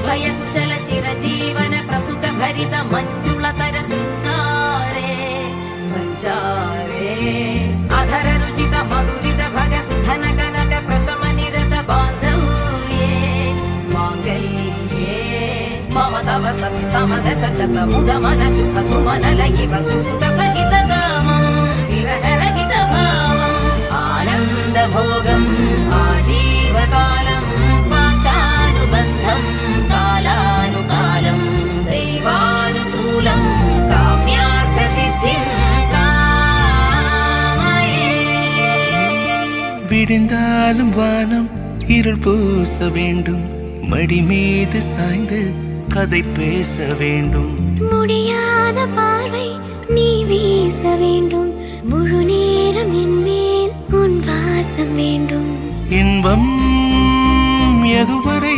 अभय कुशल चिरजीवन प्रसुख भरित मंजुलतर शृंगारे संचारे अधर रुचित मधुरित भग सुधन कनक प्रशम निरत बांधव्ये मांगल्ये मम तव सति समदश शत मुद मन शुभ सुमन लयिव सुसुत सहित कामं विरह रहित भावम् आनंद भोगम् आजीवकालं पाशानुबन्धं कालानुकालं दैवानुकूलं काम्यार्थ सिद्धिं कामये விடிந்தாலும் வானம் இருள் பூச வேண்டும் மடி மீது சாய்ந்து கதை பேச வேண்டும் முடியாத பார்வை நீ வீச வேண்டும் முழு நேரம் என் மேல் உன் வாசம் வேண்டும் இன்பம் எதுவரை